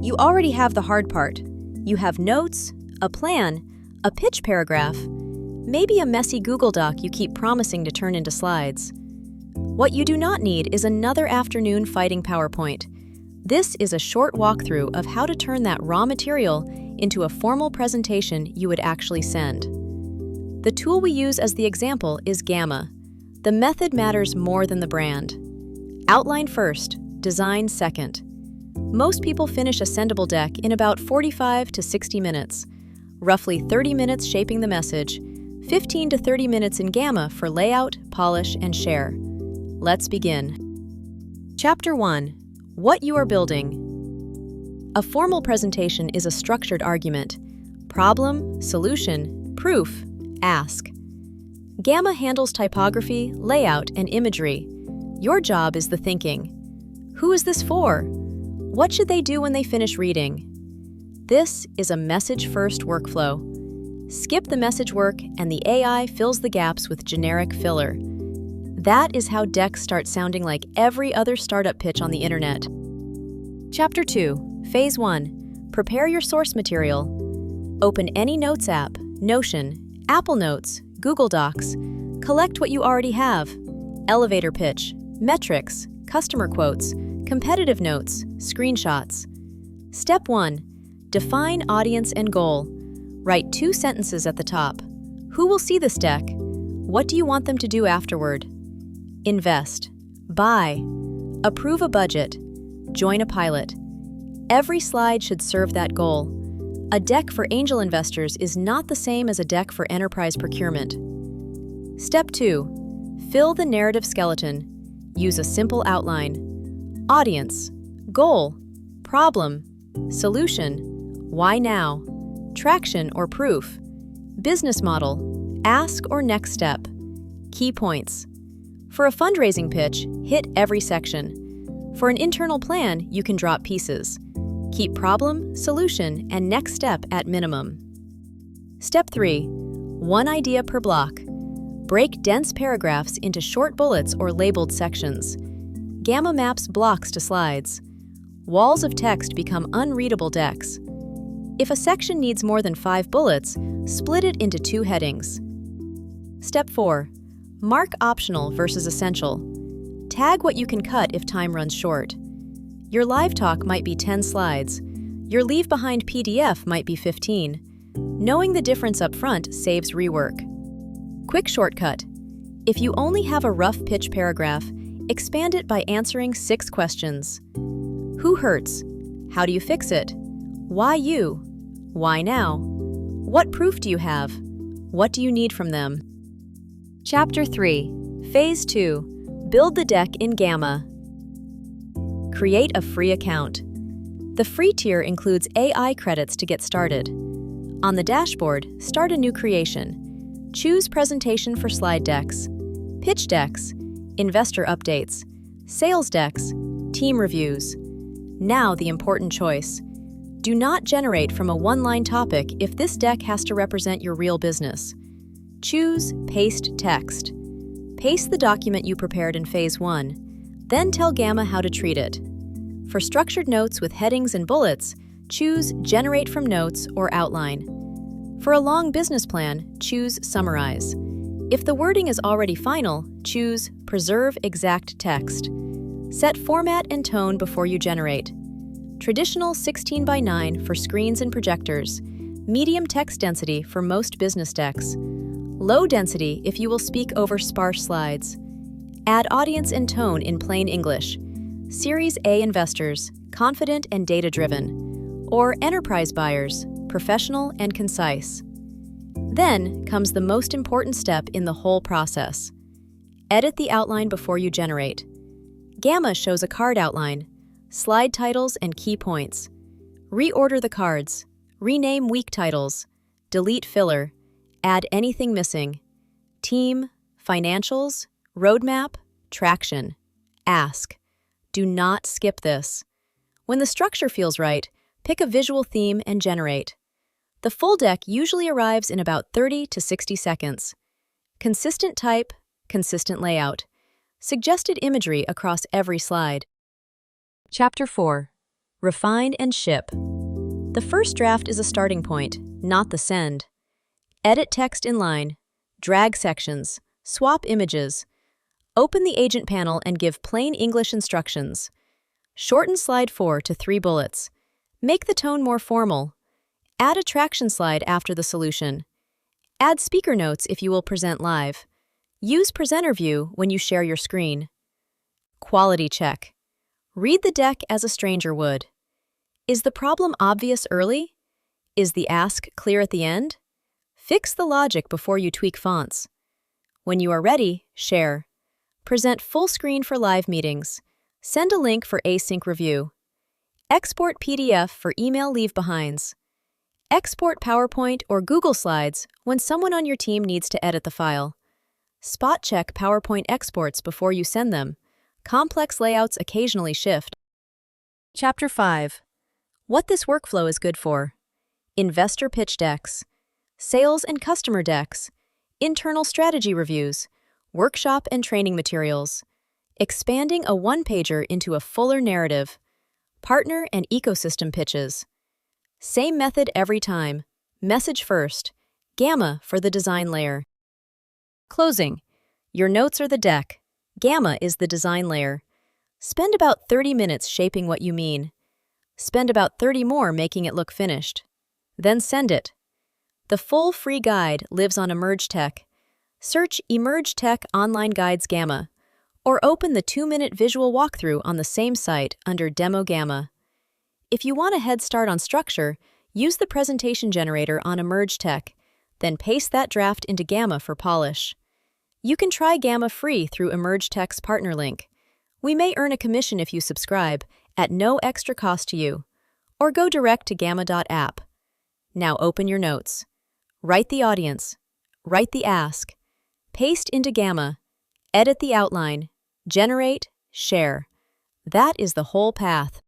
You already have the hard part. You have notes, a plan, a pitch paragraph, maybe a messy Google Doc you keep promising to turn into slides. What you do not need is another afternoon fighting PowerPoint. This is a short walkthrough of how to turn that raw material into a formal presentation you would actually send. The tool we use as the example is Gamma. The method matters more than the brand. Outline first, design second. Most people finish a sendable deck in about 45 to 60 minutes, roughly 30 minutes shaping the message, 15 to 30 minutes in Gamma for layout, polish, and share. Let's begin. Chapter 1. What you are building. A formal presentation is a structured argument. Problem, solution, proof, ask. Gamma handles typography, layout, and imagery. Your job is the thinking. Who is this for? What should they do when they finish reading? This is a message-first workflow. Skip the message work and the AI fills the gaps with generic filler. That is how decks start sounding like every other startup pitch on the internet. Chapter 2. Phase 1. Prepare your source material. Open any Notes app, Notion, Apple Notes, Google Docs. Collect what you already have. Elevator pitch, metrics, customer quotes, competitive notes, screenshots. Step 1. Define audience and goal. Write 2 sentences at the top. Who will see this deck? What do you want them to do afterward? Invest. Buy. Approve a budget. Join a pilot. Every slide should serve that goal. A deck for angel investors is not the same as a deck for enterprise procurement. Step 2. Fill the narrative skeleton. Use a simple outline. Audience. Goal. Problem. Solution. Why now? Traction or proof. Business model. Ask or next step. Key points. For a fundraising pitch, hit every section. For an internal plan, you can drop pieces. Keep problem, solution, and next step at minimum. Step 3. One idea per block. Break dense paragraphs into short bullets or labeled sections. Gamma maps blocks to slides. Walls of text become unreadable decks. If a section needs more than 5 bullets, split it into 2 headings. Step 4. Mark optional versus essential. Tag what you can cut if time runs short. Your live talk might be 10 slides. Your leave behind PDF might be 15. Knowing the difference up front saves rework. Quick shortcut. If you only have a rough pitch paragraph, expand it by answering 6 questions. Who hurts? How do you fix it? Why you? Why now? What proof do you have? What do you need from them? Chapter 3. Phase 2. Build the deck in Gamma. Create a free account. The free tier includes AI credits to get started. On the dashboard, start a new creation. Choose presentation for slide decks, pitch decks, investor updates, sales decks, team reviews. Now the important choice. Do not generate from a one-line topic if this deck has to represent your real business. Choose Paste Text. Paste the document you prepared in Phase 1, then tell Gamma how to treat it. For structured notes with headings and bullets, choose Generate from Notes or Outline. For a long business plan, choose Summarize. If the wording is already final, choose Preserve Exact Text. Set format and tone before you generate. Traditional 16:9 for screens and projectors. Medium text density for most business decks. Low density if you will speak over sparse slides. Add audience and tone in plain English. Series A investors, confident and data-driven. Or enterprise buyers, professional and concise. Then comes the most important step in the whole process. Edit the outline before you generate. Gamma shows a card outline, slide titles and key points. Reorder the cards, rename weak titles, delete filler, add anything missing. Team, financials, roadmap, traction. Ask. Do not skip this. When the structure feels right, pick a visual theme and generate. The full deck usually arrives in about 30 to 60 seconds. Consistent type, consistent layout. Suggested imagery across every slide. Chapter 4. refine, and ship. The first draft is a starting point, not the send. Edit text inline, drag sections, swap images. Open the agent panel and give plain English instructions. Shorten slide 4 to 3 bullets. Make the tone more formal. Add a traction slide after the solution. Add speaker notes if you will present live. Use presenter view when you share your screen. Quality check. Read the deck as a stranger would. Is the problem obvious early? Is the ask clear at the end? Fix the logic before you tweak fonts. When you are ready, share. Present full screen for live meetings. Send a link for async review. Export PDF for email leave-behinds. Export PowerPoint or Google Slides when someone on your team needs to edit the file. Spot check PowerPoint exports before you send them. Complex layouts occasionally shift. Chapter 5. What this workflow is good for. Investor pitch decks, sales and customer decks, internal strategy reviews, workshop and training materials, expanding a one-pager into a fuller narrative, partner and ecosystem pitches. Same method every time. Message first. Gamma for the design layer. Closing. Your notes are the deck. Gamma is the design layer. Spend about 30 minutes shaping what you mean. Spend about 30 more making it look finished. Then send it. The full free guide lives on Emerge Tech. Search Emerge Tech Online Guides Gamma, or open the 2-minute visual walkthrough on the same site under Demo Gamma. If you want a head start on structure, use the presentation generator on Emerge Tech, then paste that draft into Gamma for polish. You can try Gamma free through Emerge Tech's partner link. We may earn a commission if you subscribe, at no extra cost to you. Or go direct to gamma.app. Now open your notes. Write the audience. Write the ask. Paste into Gamma. Edit the outline. Generate. Share. That is the whole path.